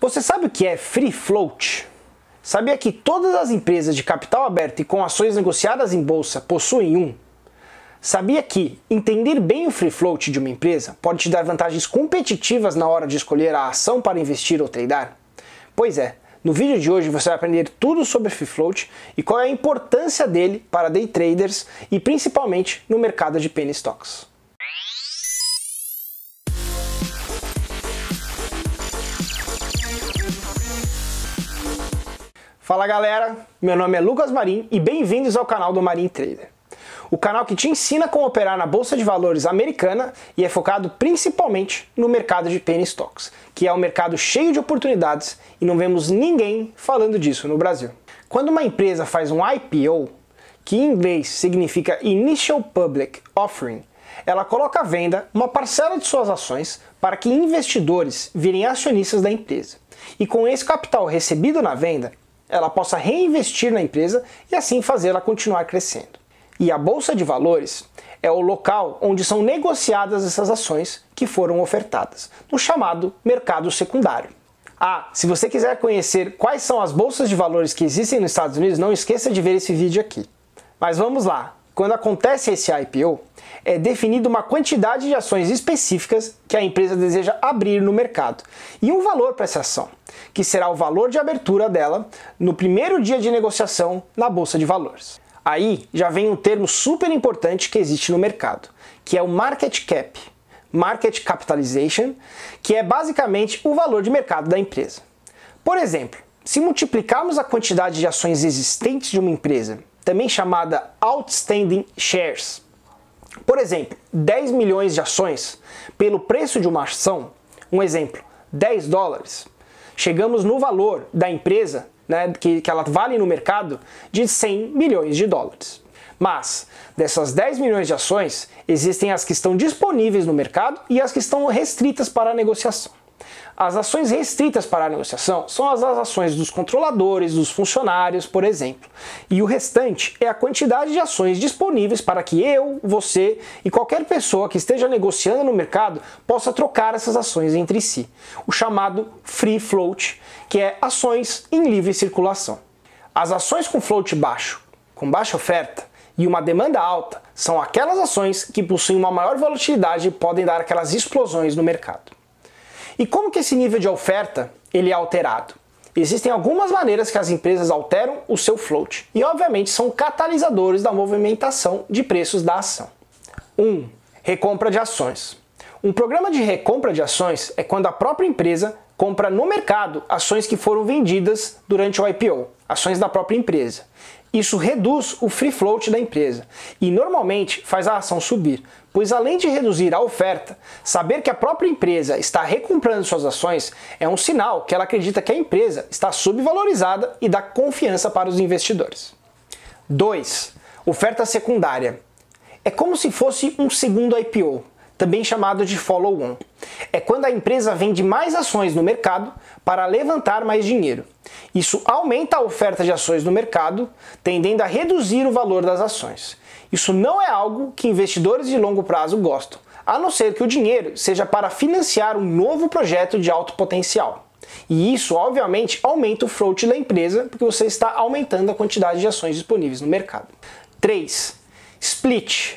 Você sabe o que é free float? Sabia que todas as empresas de capital aberto e com ações negociadas em bolsa possuem um? Sabia que entender bem o free float de uma empresa pode te dar vantagens competitivas na hora de escolher a ação para investir ou tradar? Pois é, no vídeo de hoje você vai aprender tudo sobre free float e qual é a importância dele para day traders e principalmente no mercado de penny stocks. Fala galera, meu nome é Lucas Marim e bem-vindos ao canal do Marim Trader. O canal que te ensina como operar na Bolsa de Valores americana e é focado principalmente no mercado de penny stocks, que é um mercado cheio de oportunidades e não vemos ninguém falando disso no Brasil. Quando uma empresa faz um IPO, que em inglês significa Initial Public Offering, ela coloca à venda uma parcela de suas ações para que investidores virem acionistas da empresa. E com esse capital recebido na venda, ela possa reinvestir na empresa e assim fazê-la continuar crescendo. E a Bolsa de Valores é o local onde são negociadas essas ações que foram ofertadas, no chamado mercado secundário. Se você quiser conhecer quais são as bolsas de valores que existem nos Estados Unidos, não esqueça de ver esse vídeo aqui. Mas vamos lá, quando acontece esse IPO, é definida uma quantidade de ações específicas que a empresa deseja abrir no mercado e um valor para essa ação, que será o valor de abertura dela no primeiro dia de negociação na Bolsa de Valores. Aí já vem um termo super importante que existe no mercado, que é o market cap, market capitalization, que é basicamente o valor de mercado da empresa. Por exemplo, se multiplicarmos a quantidade de ações existentes de uma empresa, também chamada outstanding shares, por exemplo, 10 milhões de ações, pelo preço de uma ação, um exemplo, 10 dólares, chegamos no valor da empresa, que ela vale no mercado, de 100 milhões de dólares. Mas, dessas 10 milhões de ações, existem as que estão disponíveis no mercado e as que estão restritas para a negociação. As ações restritas para a negociação são as ações dos controladores, dos funcionários, por exemplo. E o restante é a quantidade de ações disponíveis para que eu, você e qualquer pessoa que esteja negociando no mercado possa trocar essas ações entre si. O chamado free float, que é ações em livre circulação. As ações com float baixo, com baixa oferta e uma demanda alta, são aquelas ações que possuem uma maior volatilidade e podem dar aquelas explosões no mercado. E como que esse nível de oferta ele é alterado? Existem algumas maneiras que as empresas alteram o seu float e obviamente são catalisadores da movimentação de preços da ação. 1. Recompra de ações. Um programa de recompra de ações é quando a própria empresa compra no mercado ações que foram vendidas durante o IPO, ações da própria empresa. Isso reduz o free float da empresa e normalmente faz a ação subir, pois além de reduzir a oferta, saber que a própria empresa está recomprando suas ações é um sinal que ela acredita que a empresa está subvalorizada e dá confiança para os investidores. 2. Oferta secundária. É como se fosse um segundo IPO, também chamado de follow-on. É quando a empresa vende mais ações no mercado para levantar mais dinheiro. Isso aumenta a oferta de ações no mercado, tendendo a reduzir o valor das ações. Isso não é algo que investidores de longo prazo gostam, a não ser que o dinheiro seja para financiar um novo projeto de alto potencial. E isso, obviamente, aumenta o float da empresa, porque você está aumentando a quantidade de ações disponíveis no mercado. 3. Split.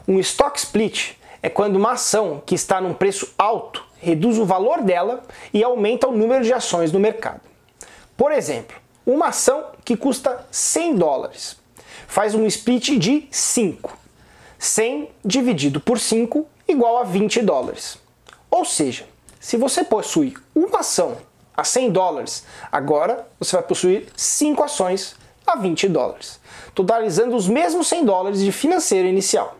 Um stock split é quando uma ação que está num preço alto reduz o valor dela e aumenta o número de ações no mercado. Por exemplo, uma ação que custa 100 dólares faz um split de 5. 100 dividido por 5 igual a 20 dólares. Ou seja, se você possui uma ação a 100 dólares, agora você vai possuir 5 ações a 20 dólares, totalizando os mesmos 100 dólares de financeiro inicial.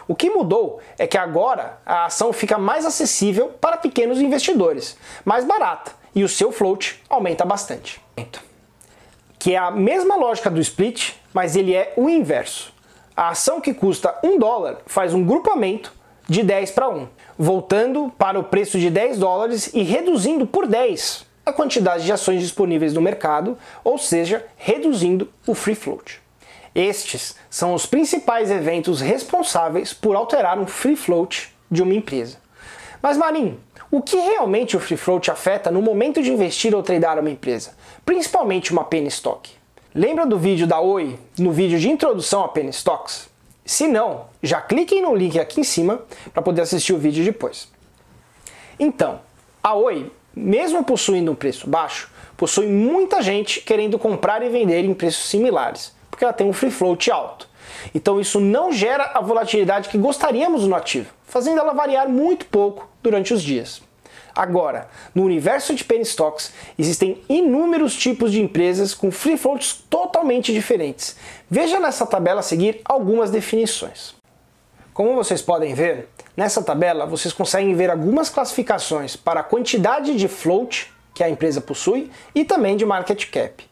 O que mudou é que agora a ação fica mais acessível para pequenos investidores, mais barata, e o seu float aumenta bastante. Que é a mesma lógica do split, mas ele é o inverso. A ação que custa 1 dólar faz um grupamento de 10 para 1, voltando para o preço de 10 dólares e reduzindo por 10 a quantidade de ações disponíveis no mercado, ou seja, reduzindo o free float. Estes são os principais eventos responsáveis por alterar um free float de uma empresa. Mas Marim, O que realmente o free float afeta no momento de investir ou tradear uma empresa, principalmente uma penny stock? Lembra do vídeo da Oi, no vídeo de introdução a penny stocks? Se não, já cliquem no link aqui em cima para poder assistir o vídeo depois. Então, a Oi, mesmo possuindo um preço baixo, possui muita gente querendo comprar e vender em preços similares, porque ela tem um free float alto. Então isso não gera a volatilidade que gostaríamos no ativo, fazendo ela variar muito pouco durante os dias. Agora, no universo de penny stocks, existem inúmeros tipos de empresas com free floats totalmente diferentes. Veja nessa tabela a seguir algumas definições. Como vocês podem ver, nessa tabela vocês conseguem ver algumas classificações para a quantidade de float que a empresa possui e também de market cap.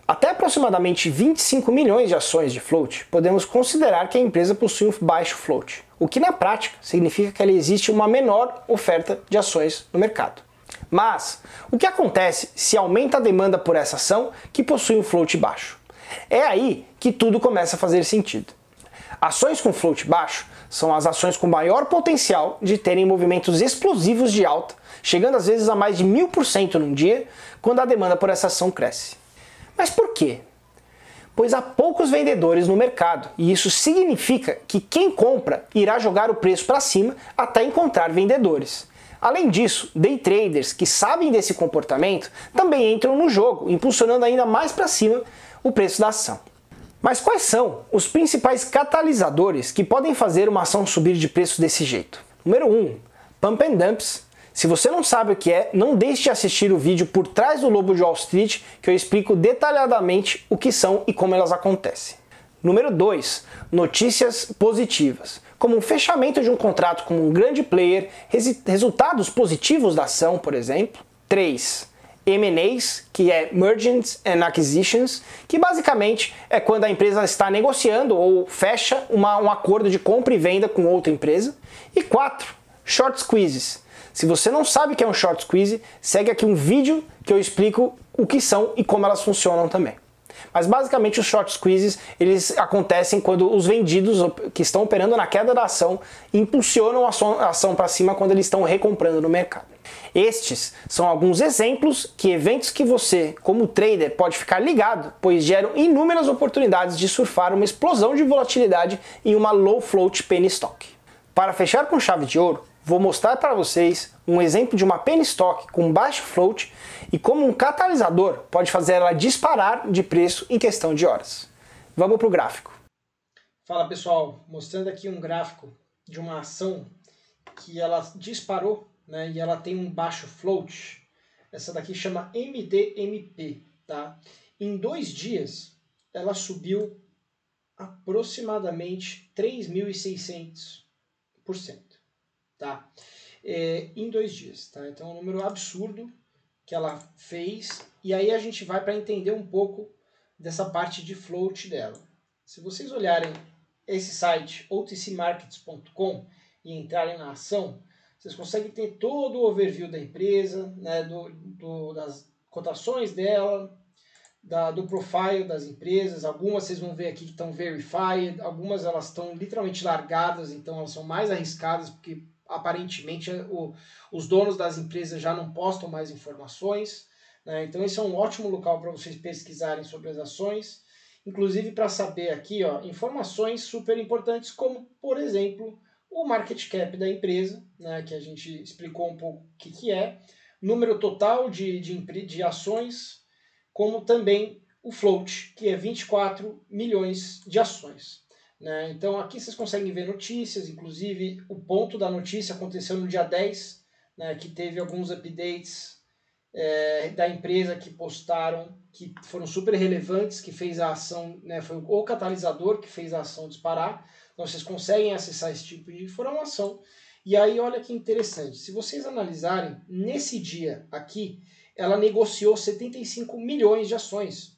Até aproximadamente 25 milhões de ações de float, podemos considerar que a empresa possui um baixo float, o que na prática significa que ela existe uma menor oferta de ações no mercado. Mas, o que acontece se aumenta a demanda por essa ação que possui um float baixo? É aí que tudo começa a fazer sentido. Ações com float baixo são as ações com maior potencial de terem movimentos explosivos de alta, chegando às vezes a mais de 1000% num dia, quando a demanda por essa ação cresce. Mas por quê? Pois há poucos vendedores no mercado, e isso significa que quem compra irá jogar o preço para cima até encontrar vendedores. Além disso, day traders que sabem desse comportamento também entram no jogo, impulsionando ainda mais para cima o preço da ação. Mas quais são os principais catalisadores que podem fazer uma ação subir de preço desse jeito? Número 1, pump and dumps. Se você não sabe o que é, não deixe de assistir o vídeo Por Trás do Lobo de Wall Street, que eu explico detalhadamente o que são e como elas acontecem. Número 2, notícias positivas, como o fechamento de um contrato com um grande player, resultados positivos da ação, por exemplo. 3, M&As, que é Mergers and Acquisitions, que basicamente é quando a empresa está negociando ou fecha um acordo de compra e venda com outra empresa. E 4, Short Squeezes. Se você não sabe o que é um short squeeze, segue aqui um vídeo que eu explico o que são e como elas funcionam também. Mas basicamente os short squeezes eles acontecem quando os vendidos que estão operando na queda da ação impulsionam a ação para cima quando eles estão recomprando no mercado. Estes são alguns exemplos que eventos que você, como trader, pode ficar ligado, pois geram inúmeras oportunidades de surfar uma explosão de volatilidade em uma low float penny stock. Para fechar com chave de ouro, vou mostrar para vocês um exemplo de uma penny stock com baixo float e como um catalisador pode fazer ela disparar de preço em questão de horas. Vamos para o gráfico. Fala pessoal, mostrando aqui um gráfico de uma ação que ela disparou, né, e ela tem um baixo float. Essa daqui chama MDMP. Tá? Em 2 dias ela subiu aproximadamente 3.600%. Tá? Em 2 dias. Tá? Então é um número absurdo que ela fez. E aí a gente vai para entender um pouco dessa parte de float dela. Se vocês olharem esse site, otcmarkets.com, e entrarem na ação, vocês conseguem ter todo o overview da empresa, né, das cotações dela, do profile das empresas. Algumas vocês vão ver aqui que estão verified, algumas elas estão literalmente largadas, então elas são mais arriscadas porque aparentemente os donos das empresas já não postam mais informações, né? Então esse é um ótimo local para vocês pesquisarem sobre as ações, inclusive para saber aqui informações super importantes, como por exemplo o market cap da empresa, né, que a gente explicou um pouco o que é, número total de ações, como também o float, que é 24 milhões de ações. Né? Então aqui vocês conseguem ver notícias, inclusive o ponto da notícia aconteceu no dia 10, né, que teve alguns updates da empresa que postaram, que foram super relevantes, que fez a ação, né, foi o catalisador que fez a ação disparar. Então vocês conseguem acessar esse tipo de informação. E aí olha que interessante, se vocês analisarem, nesse dia aqui, ela negociou 75 milhões de ações.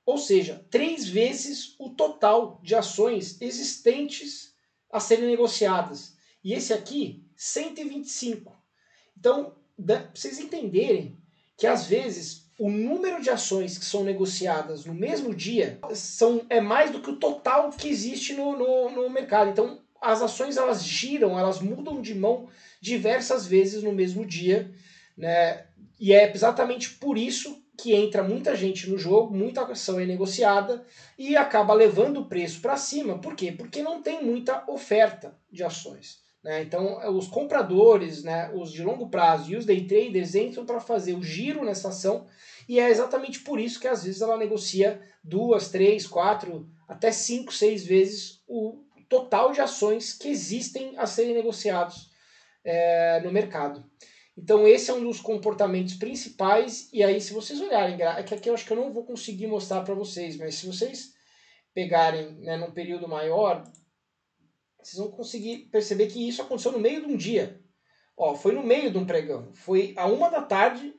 Ou seja, 3 vezes o total de ações existentes a serem negociadas. E esse aqui, 125. Então, para vocês entenderem que às vezes o número de ações que são negociadas no mesmo dia é mais do que o total que existe no mercado. Então, as ações elas giram, elas mudam de mão diversas vezes no mesmo dia, né? E é exatamente por isso que entra muita gente no jogo, muita ação é negociada e acaba levando o preço para cima. Por quê? Porque não tem muita oferta de ações, né? Então os compradores, né, os de longo prazo e os day traders entram para fazer o giro nessa ação, e é exatamente por isso que às vezes ela negocia 2, 3, 4, até 5, 6 vezes o total de ações que existem a serem negociados no mercado. Então esse é um dos comportamentos principais, e aí se vocês olharem, é que aqui eu acho que eu não vou conseguir mostrar para vocês, mas se vocês pegarem, né, num período maior, vocês vão conseguir perceber que isso aconteceu no meio de um dia. Ó, foi no meio de um pregão, foi a 1 da tarde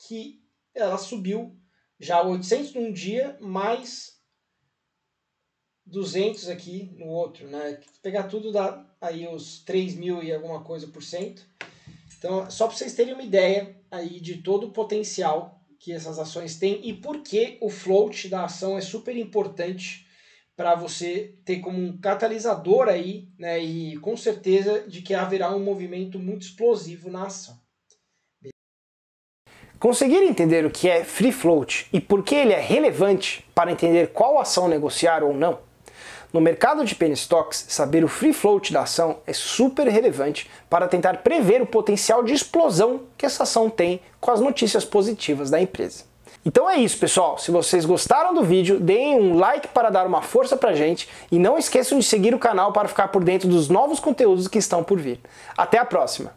que ela subiu já 800 num dia, mais 200 aqui no outro, né? Se pegar tudo dá aí os 3.000 e alguma coisa por cento. Então, só para vocês terem uma ideia aí de todo o potencial que essas ações têm e por que o float da ação é super importante para você ter como um catalisador aí, né? E com certeza de que haverá um movimento muito explosivo na ação. Conseguir entender o que é free float e por que ele é relevante para entender qual ação negociar ou não? No mercado de penny stocks, saber o free float da ação é super relevante para tentar prever o potencial de explosão que essa ação tem com as notícias positivas da empresa. Então é isso, pessoal. Se vocês gostaram do vídeo, deem um like para dar uma força pra gente e não esqueçam de seguir o canal para ficar por dentro dos novos conteúdos que estão por vir. Até a próxima!